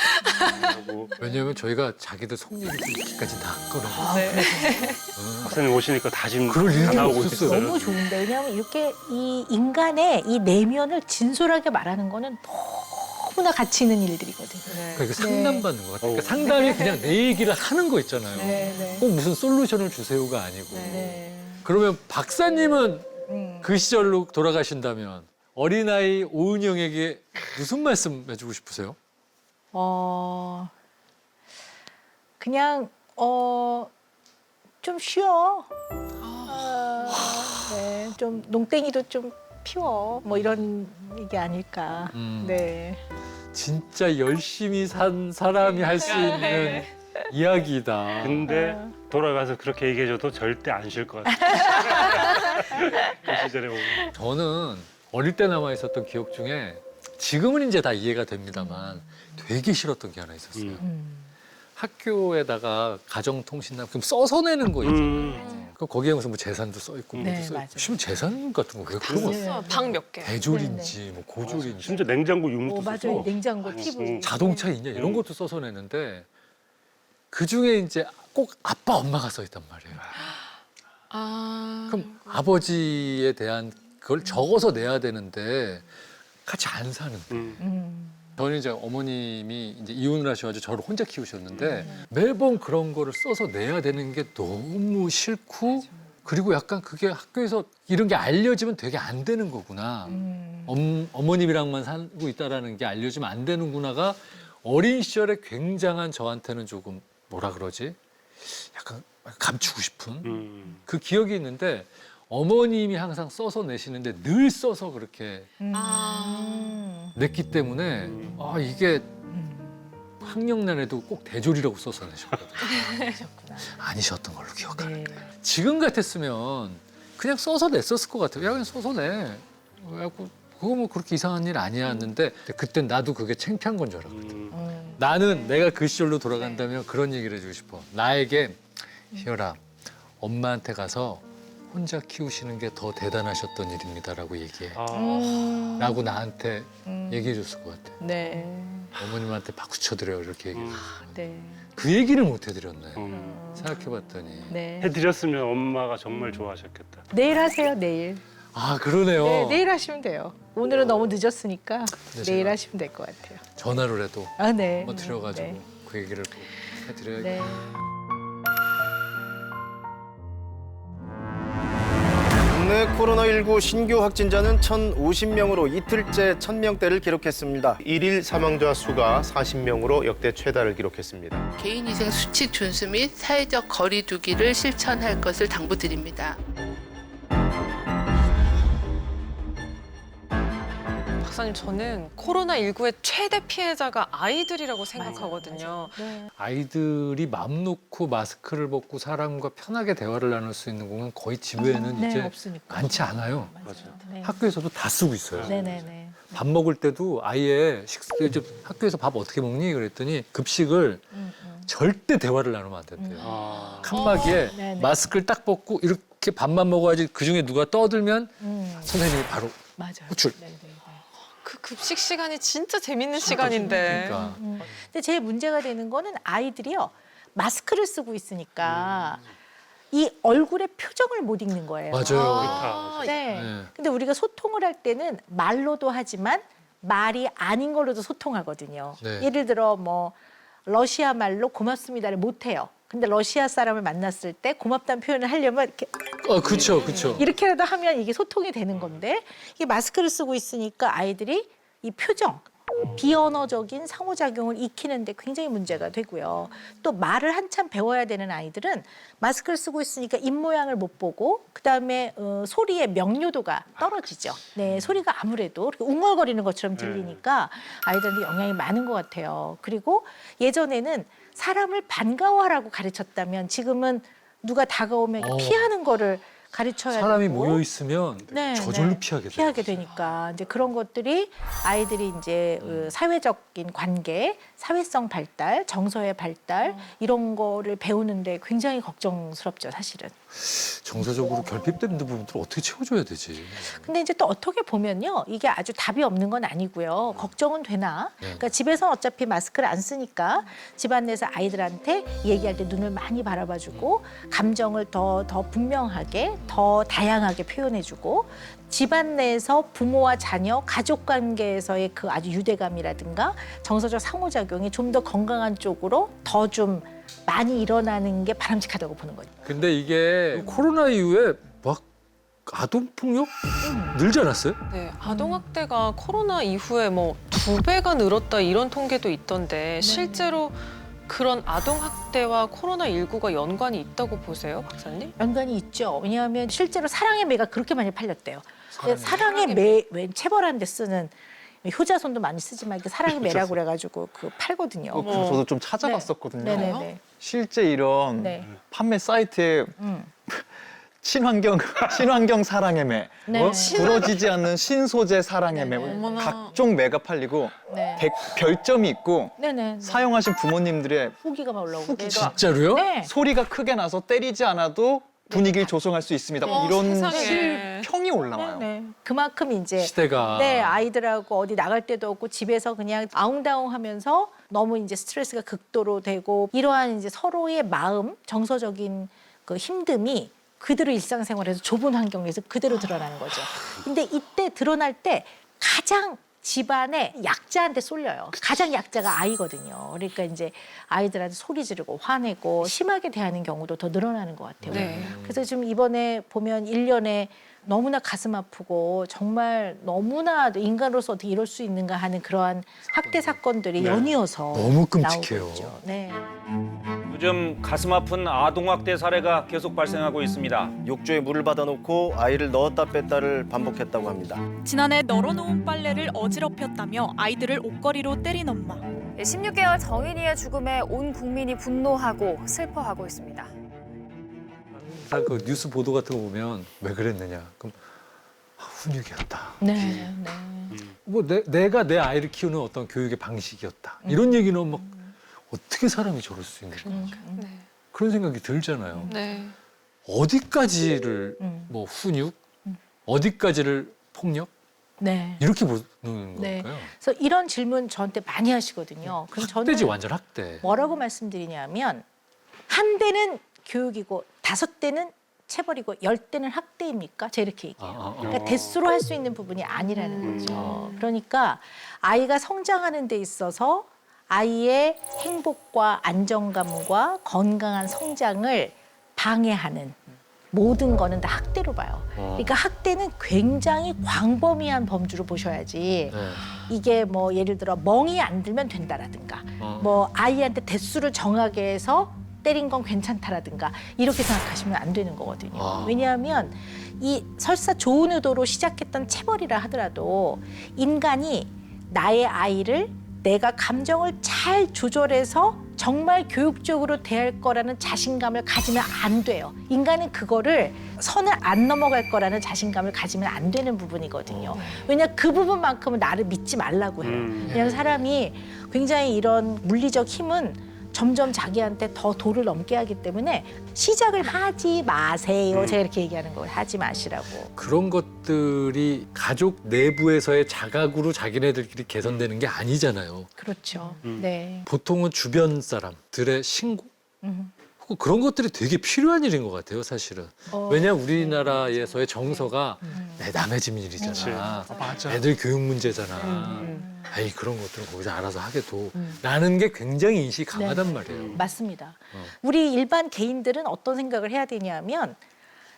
하고 왜냐면 저희가 자기들 속 얘기 이렇게까지 다 끌어. 네. 박사님 오시니까 다 지금 그럴 다 일이 나오고 없었어요. 있어요. 너무 좋은데 왜냐하면 이렇게 이 인간의 이 내면을 진솔하게 말하는 거는 너무나 가치 있는 일들이거든요. 네. 그러니까 상담받는 것 같아요. 그러니까 상담이 그냥 내 얘기를 하는 거 있잖아요. 네. 꼭 무슨 솔루션을 주세요가 아니고. 네. 그러면 박사님은 그 시절로 돌아가신다면 어린아이 오은영에게 무슨 말씀 해주고 싶으세요? 그냥 좀 쉬어. 네, 좀 농땡이도 좀 피워. 뭐 이런 얘기 아닐까. 네. 진짜 열심히 산 사람이 할 수 있는 이야기다. 근데 돌아가서 그렇게 얘기해줘도 절대 안 쉴 것 같아요. 그 시절에 보면. 저는 어릴 때 남아 있었던 기억 중에 지금은 이제 다 이해가 됩니다만 되게 싫었던 게 하나 있었어요. 학교에다가 가정통신단 그럼 써서 내는 거 있잖아요. 그 거기에 무슨 뭐 재산도 써 있고 뭐도 네, 써 맞아요. 있고. 심지어 재산 같은 거 왜 그런 거 있어. 방 몇 개. 대졸인지 뭐 고졸인지 심지어 냉장고 유무도 맞아요. 쓰고 냉장고, TV. 자동차 있냐 이런 것도 써서 내는데 그 중에 이제 꼭 아빠 엄마가 써 있단 말이에요. 그럼 아버지에 대한 그걸 적어서 내야 되는데 같이 안 사는데. 저는 이제 어머님이 이제 이혼을 하셔가지고 저를 혼자 키우셨는데 매번 그런 거를 써서 내야 되는 게 너무 싫고 그리고 약간 그게 학교에서 이런 게 알려지면 되게 안 되는 거구나. 어머님이랑만 살고 있다라는 게 알려지면 안 되는구나가 어린 시절에 굉장한 저한테는 조금 뭐라 그러지? 약간 감추고 싶은 그 기억이 있는데 어머님이 항상 써서 내시는데 늘 써서 그렇게 냈기 때문에 이게 학력난에도 꼭 대졸이라고 써서 내셨거든요. 아니셨던 걸로 기억합니다. 지금 같았으면 그냥 써서 냈었을 것 같아요. 야 그냥 써서 내. 그래갖고 그거 뭐 그렇게 이상한 일 아니었는데 그땐 나도 그게 창피한 건 줄 알았거든. 나는 내가 그 시절로 돌아간다면 그런 얘기를 해주고 싶어. 나에게 희열아 엄마한테 가서 혼자 키우시는 게 더 대단하셨던 일입니다라고 얘기해. 라고 나한테 얘기해 줬을 것 같아. 네. 어머님한테 박수 쳐드려요 이렇게 얘기해. 네. 그 얘기를 못 해드렸네. 생각해봤더니. 네. 해드렸으면 엄마가 정말 좋아하셨겠다. 내일 하세요, 내일. 아 그러네요. 네, 내일 하시면 돼요. 오늘은 너무 늦었으니까 네, 내일 제가- 하시면 될 것 같아요. 전화를 해도 네. 한번 드려가지고 네. 그 얘기를 꼭 해드려야겠다. 네. 국내 코로나19 신규 확진자는 1,050명으로 이틀째 1,000명대를 기록했습니다. 1일 사망자 수가 40명으로 역대 최다를 기록했습니다. 개인위생 수칙 준수 및 사회적 거리 두기를 실천할 것을 당부드립니다. 박사님, 저는 코로나19의 최대 피해자가 아이들이라고 생각하거든요. 네. 아이들이 마음 놓고 마스크를 벗고 사람과 편하게 대화를 나눌 수 있는 공간 거의 집에는 네, 이제 없으니까. 많지 않아요. 맞아요. 네. 학교에서도 다 쓰고 있어요. 네네네. 밥 먹을 때도 아예 이제 학교에서 밥 어떻게 먹니? 그랬더니 급식을 절대 대화를 나누면 안 된대요. 칸막이에 네네. 마스크를 딱 벗고 이렇게 밥만 먹어야지 그중에 누가 떠들면 선생님이 바로 맞아요. 호출. 네네. 그 급식 시간이 진짜 재밌는 시간인데. 그러니까. 근데 제일 문제가 되는 거는 아이들이요. 마스크를 쓰고 있으니까 이 얼굴의 표정을 못 읽는 거예요. 맞아요. 네. 네. 근데 우리가 소통을 할 때는 말로도 하지만 말이 아닌 걸로도 소통하거든요. 네. 예를 들어 뭐 러시아 말로 고맙습니다를 못해요. 근데 러시아 사람을 만났을 때 고맙다는 표현을 하려면 이렇게 그렇죠, 그렇죠. 이렇게라도 하면 이게 소통이 되는 건데 이게 마스크를 쓰고 있으니까 아이들이 이 표정, 비언어적인 상호작용을 익히는데 굉장히 문제가 되고요. 또 말을 한참 배워야 되는 아이들은 마스크를 쓰고 있으니까 입모양을 못 보고 그다음에 소리의 명료도가 떨어지죠. 네, 소리가 아무래도 이렇게 웅얼거리는 것처럼 들리니까 아이들한테 영향이 많은 것 같아요. 그리고 예전에는 사람을 반가워하라고 가르쳤다면 지금은 누가 다가오면 피하는 거를 가르쳐야 사람이 되고. 모여 있으면 네, 저절로 네. 피하게 돼요. 피하게 되니까 이제 그런 것들이 아이들이 이제 사회적인 관계, 사회성 발달, 정서의 발달 이런 거를 배우는데 굉장히 걱정스럽죠, 사실은. 정서적으로 결핍되는 부분들을 어떻게 채워줘야 되지? 근데 이제 또 어떻게 보면요, 이게 아주 답이 없는 건 아니고요. 걱정은 되나? 그러니까 집에서 어차피 마스크를 안 쓰니까 집안 내에서 아이들한테 얘기할 때 눈을 많이 바라봐주고 감정을 더 분명하게, 더 다양하게 표현해주고 집안 내에서 부모와 자녀, 가족 관계에서의 그 아주 유대감이라든가 정서적 상호작용이 좀 더 건강한 쪽으로 더 좀 많이 일어나는 게 바람직하다고 보는 거죠. 근데 이게 코로나 이후에 막 아동폭력 늘지 않았어요? 네, 아동학대가 코로나 이후에 뭐 2배가 늘었다 이런 통계도 있던데 실제로 그런 아동학대와 코로나19가 연관이 있다고 보세요, 박사님? 연관이 있죠. 왜냐하면 실제로 사랑의 매가 그렇게 많이 팔렸대요. 사랑의 매, 왜 체벌하는 데 쓰는 효자손도 많이 쓰지만 이게 사랑의 매라고 그래가지고 그 팔거든요. 그래서 저도 좀 찾아봤었거든요. 네네네. 실제 이런 네. 판매 사이트에 친환경 사랑의 매, 네. 부러지지 않는 신소재 사랑의 매, 어머나. 각종 매가 팔리고 네. 별점이 있고 네네. 사용하신 부모님들의 후기가 막 올라오고. 후기 진짜로요? 네. 소리가 크게 나서 때리지 않아도 분위기를 조성할 수 있습니다. 이런 세상에. 평이 올라와요. 네. 그만큼 이제 시대가 네, 아이들하고 어디 나갈 데도 없고 집에서 그냥 아웅다웅하면서 너무 이제 스트레스가 극도로 되고 이러한 이제 서로의 마음, 정서적인 그 힘듦이 그대로 일상생활에서 좁은 환경에서 그대로 드러나는 거죠. 근데 이때 드러날 때 가장 집안의 약자한테 쏠려요. 가장 약자가 아이거든요. 그러니까 이제 아이들한테 소리 지르고 화내고 심하게 대하는 경우도 더 늘어나는 것 같아요. 네. 그래서 지금 이번에 보면 1년에 너무나 가슴 아프고 정말 너무나 인간으로서 어떻게 이럴 수 있는가 하는 그러한 학대 사건들이 연이어서 너무 끔찍해요. 나오고 있죠. 네. 요즘 가슴 아픈 아동학대 사례가 계속 발생하고 있습니다. 욕조에 물을 받아놓고 아이를 넣었다 뺐다를 반복했다고 합니다. 지난해 널어놓은 빨래를 어지럽혔다며 아이들을 옷걸이로 때린 엄마. 16개월 정인이의 죽음에 온 국민이 분노하고 슬퍼하고 있습니다. 항상 그 뉴스 보도 같은 거 보면 왜 그랬느냐? 그럼 훈육이었다. 네. 네. 뭐 내가 내 아이를 키우는 어떤 교육의 방식이었다. 이런 얘기는 막 어떻게 사람이 저럴 수 있는가? 네. 그런 생각이 들잖아요. 네. 어디까지를 뭐 훈육, 어디까지를 폭력 네. 이렇게 보는 네. 걸까요? 그래서 이런 질문 저한테 많이 하시거든요. 그럼 학대지 저는 완전 학대. 뭐라고 말씀드리냐면 한 대는 교육이고 5대는 체벌이고 10대는 학대입니까? 제가 이렇게 얘기해요. 그러니까 대수로 할 수 있는 부분이 아니라는 거죠. 그러니까 아이가 성장하는 데 있어서 아이의 행복과 안정감과 건강한 성장을 방해하는 모든 거는 다 학대로 봐요. 그러니까 학대는 굉장히 광범위한 범주로 보셔야지 이게 뭐 예를 들어 멍이 안 들면 된다라든가 뭐 아이한테 대수를 정하게 해서 때린 건 괜찮다라든가 이렇게 생각하시면 안 되는 거거든요. 왜냐하면 이 설사 좋은 의도로 시작했던 체벌이라 하더라도 인간이 나의 아이를 내가 감정을 잘 조절해서 정말 교육적으로 대할 거라는 자신감을 가지면 안 돼요. 인간은 그거를 선을 안 넘어갈 거라는 자신감을 가지면 안 되는 부분이거든요. 왜냐하면 그 부분만큼은 나를 믿지 말라고 해요. 왜냐하면 사람이 굉장히 이런 물리적 힘은 점점 자기한테 더 도를 넘게 하기 때문에 시작을 하지 마세요. 제가 이렇게 얘기하는 거예요. 하지 마시라고. 그런 것들이 가족 내부에서의 자각으로 자기네들끼리 개선되는 게 아니잖아요. 그렇죠. 네. 보통은 주변 사람들의 신고? 그런 것들이 되게 필요한 일인 것 같아요, 사실은. 왜냐하면 우리나라에서의 정서가 내 남의 집일이잖아. 맞아. 애들 교육 문제잖아. 에이 그런 것들은 거기서 알아서 하게도 라는 게 굉장히 인식이 강하단 말이에요. 맞습니다. 우리 일반 개인들은 어떤 생각을 해야 되냐면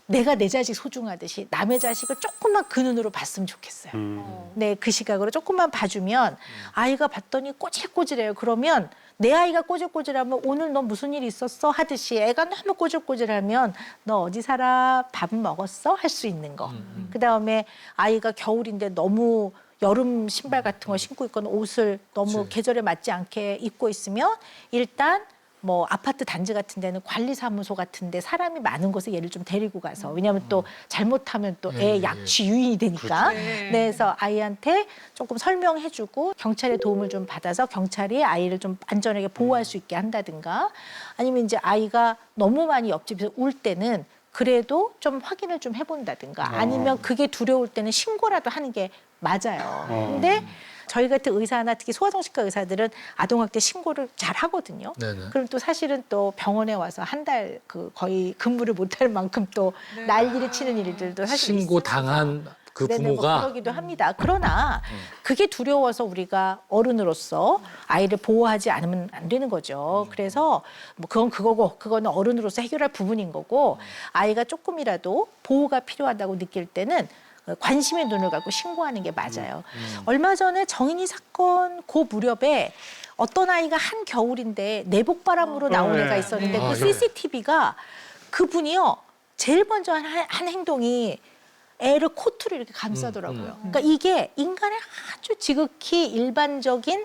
내가 내 자식 소중하듯이 남의 자식을 조금만 그 눈으로 봤으면 좋겠어요. 네, 그 시각으로 조금만 봐주면 아이가 봤더니 꼬질꼬질해요. 그러면 내 아이가 꼬질꼬질하면 오늘 너 무슨 일 있었어? 하듯이 애가 너무 꼬질꼬질하면 너 어디 살아? 밥 먹었어? 할 수 있는 거. 그다음에 아이가 겨울인데 너무 여름 신발 같은 거 신고 있거나 옷을 너무 계절에 맞지 않게 입고 있으면 일단 뭐 아파트 단지 같은 데는 관리사무소 같은 데 사람이 많은 곳에 얘를 좀 데리고 가서 왜냐하면 또 잘못하면 또 애 약취 유인이 되니까 네, 그래서 아이한테 조금 설명해주고 경찰의 도움을 좀 받아서 경찰이 아이를 좀 안전하게 보호할 수 있게 한다든가 아니면 이제 아이가 너무 많이 옆집에서 울 때는 그래도 좀 확인을 좀 해본다든가 아니면 그게 두려울 때는 신고라도 하는 게 맞아요. 근데 저희 같은 의사나 특히 소아정신과 의사들은 아동학대 신고를 잘 하거든요. 네네. 그럼 또 사실은 또 병원에 와서 한 달 그 거의 근무를 못할 만큼 또 난리를 치는 일들도 사실 신고 당한 그 네네, 뭐 부모가 그러기도 합니다. 그러나 그게 두려워서 우리가 어른으로서 아이를 보호하지 않으면 안 되는 거죠. 그래서 뭐 그건 그거고 그거는 어른으로서 해결할 부분인 거고 아이가 조금이라도 보호가 필요하다고 느낄 때는 관심의 눈을 갖고 신고하는 게 맞아요. 얼마 전에 정인이 사건 그 무렵에 어떤 아이가 한 겨울인데 내복바람으로 나온 애가 있었는데 그 CCTV가 그분이요 제일 먼저 한 행동이 애를 코트로 이렇게 감싸더라고요. 그러니까 이게 인간의 아주 지극히 일반적인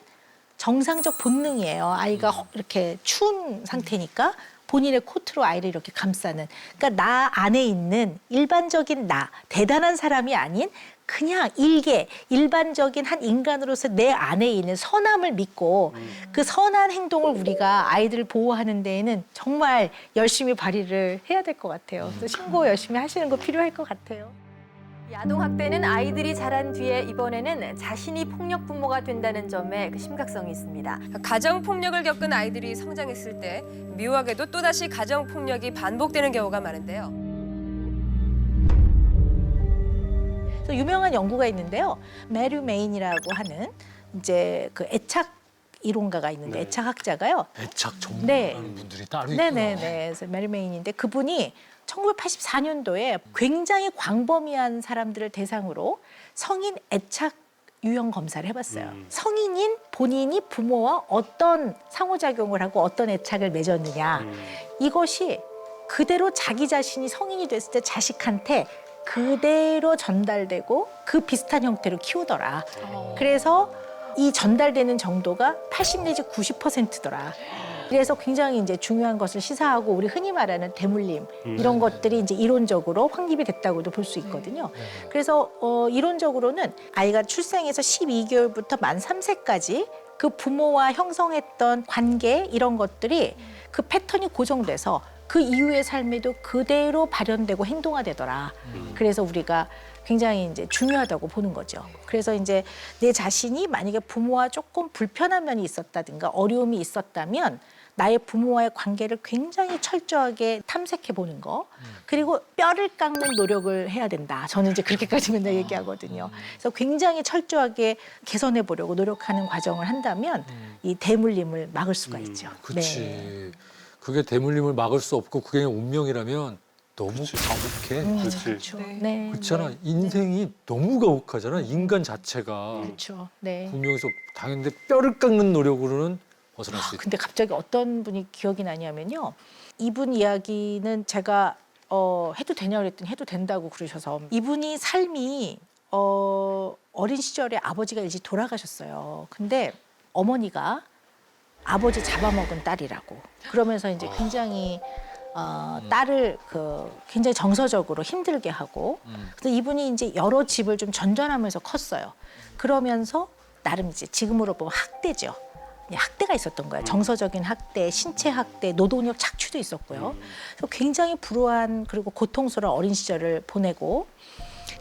정상적 본능이에요. 아이가 이렇게 추운 상태니까 본인의 코트로 아이를 이렇게 감싸는. 그러니까 나 안에 있는 일반적인 나, 대단한 사람이 아닌 그냥 일반적인 한 인간으로서 내 안에 있는 선함을 믿고 그 선한 행동을 우리가 아이들을 보호하는 데에는 정말 열심히 발휘를 해야 될 것 같아요. 또 신고 열심히 하시는 거 필요할 것 같아요. 이 아동학대는 아이들이 자란 뒤에 이번에는 자신이 폭력 부모가 된다는 점에 그 심각성이 있습니다. 가정폭력을 겪은 아이들이 성장했을 때 묘하게도 또다시 가정폭력이 반복되는 경우가 많은데요. 그래서 유명한 연구가 있는데요. 메류 메인이라고 하는 이제 그 애착 이론가가 있는데 애착학자가요. 애착 전문하는 분들이 따로 있구나. 네네네. 그래서 메류 메인인데 그분이 1984년도에 굉장히 광범위한 사람들을 대상으로 성인 애착 유형 검사를 해봤어요. 성인인 본인이 부모와 어떤 상호작용을 하고 어떤 애착을 맺었느냐. 이것이 그대로 자기 자신이 성인이 됐을 때 자식한테 그대로 전달되고 그 비슷한 형태로 키우더라. 그래서 이 전달되는 정도가 80 내지 90%더라. 그래서 굉장히 이제 중요한 것을 시사하고 우리 흔히 말하는 대물림 이런 것들이 이제 이론적으로 확립이 됐다고도 볼 수 있거든요. 그래서 이론적으로는 아이가 출생해서 12개월부터 만 3세까지 그 부모와 형성했던 관계 이런 것들이 그 패턴이 고정돼서 그 이후의 삶에도 그대로 발현되고 행동화되더라. 그래서 우리가 굉장히 이제 중요하다고 보는 거죠. 그래서 이제 내 자신이 만약에 부모와 조금 불편한 면이 있었다든가 어려움이 있었다면 나의 부모와의 관계를 굉장히 철저하게 탐색해 보는 거. 그리고 뼈를 깎는 노력을 해야 된다. 저는 이제 그렇게까지 맨날 얘기하거든요. 그래서 굉장히 철저하게 개선해 보려고 노력하는 과정을 한다면 이 대물림을 막을 수가 있죠. 그렇지. 네. 그게 대물림을 막을 수 없고 그게 운명이라면 너무 가혹해. 그렇죠. 네. 그렇잖아. 인생이 너무 가혹하잖아. 인간 자체가. 그렇죠. 네. 분명해서 당연히 뼈를 깎는 노력으로는 벗어날 수 있다. 근데 갑자기 어떤 분이 기억이 나냐면요. 이분 이야기는 제가 해도 되냐 그랬더니 해도 된다고 그러셔서 이분이 삶이 어린 시절에 아버지가 일찍 돌아가셨어요. 근데 어머니가 아버지 잡아먹은 딸이라고 그러면서 이제 굉장히 딸을 굉장히 정서적으로 힘들게 하고 그래서 이분이 이제 여러 집을 좀 전전하면서 컸어요. 그러면서 나름 이제 지금으로 보면 학대죠. 학대가 있었던 거야. 정서적인 학대, 신체 학대, 노동력 착취도 있었고요. 그래서 굉장히 불우한 그리고 고통스러운 어린 시절을 보내고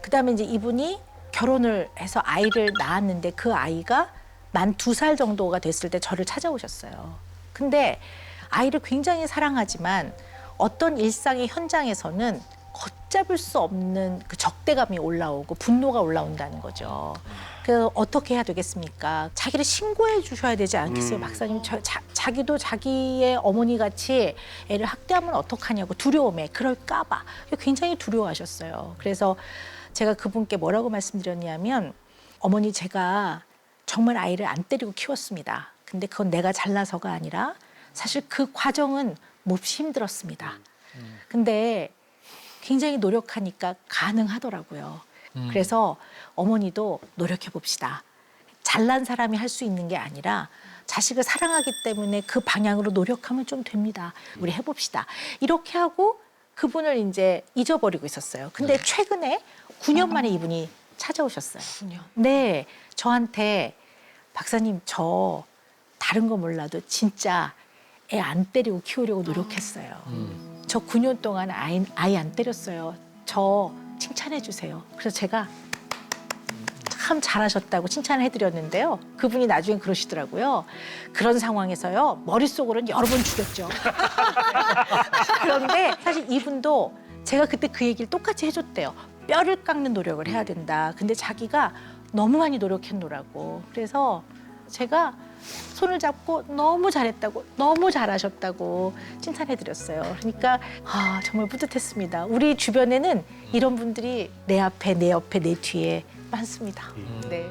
그다음에 이제 이분이 결혼을 해서 아이를 낳았는데 그 아이가 만 2살 정도가 됐을 때 저를 찾아오셨어요. 근데 아이를 굉장히 사랑하지만 어떤 일상의 현장에서는 걷잡을 수 없는 그 적대감이 올라오고 분노가 올라온다는 거죠. 그래서 어떻게 해야 되겠습니까? 자기를 신고해 주셔야 되지 않겠어요, 박사님? 자기도 자기의 어머니 같이 애를 학대하면 어떡하냐고 두려움에 그럴까 봐 굉장히 두려워하셨어요. 그래서 제가 그분께 뭐라고 말씀드렸냐면 어머니 제가 정말 아이를 안 때리고 키웠습니다. 근데 그건 내가 잘나서가 아니라 사실 그 과정은 몹시 힘들었습니다. 근데 굉장히 노력하니까 가능하더라고요. 그래서 어머니도 노력해 봅시다. 잘난 사람이 할 수 있는 게 아니라 자식을 사랑하기 때문에 그 방향으로 노력하면 좀 됩니다. 우리 해봅시다. 이렇게 하고 그분을 이제 잊어버리고 있었어요. 근데 최근에 9년 만에 이분이 찾아오셨어요. 9년. 네, 저한테 박사님 저 다른 거 몰라도 진짜 애 안 때리고 키우려고 노력했어요. 저 9년 동안 아이 안 때렸어요. 저 칭찬해 주세요. 그래서 제가 참 잘하셨다고 칭찬을 해드렸는데요. 그분이 나중에 그러시더라고요. 그런 상황에서요. 머릿속으로는 여러 번 죽였죠. 그런데 사실 이분도 제가 그때 그 얘기를 똑같이 해줬대요. 뼈를 깎는 노력을 해야 된다. 근데 자기가 너무 많이 노력했노라고. 그래서 제가 손을 잡고 너무 잘했다고, 너무 잘하셨다고 칭찬해드렸어요. 그러니까 정말 뿌듯했습니다. 우리 주변에는 이런 분들이 내 앞에, 내 옆에, 내 뒤에 많습니다. 네.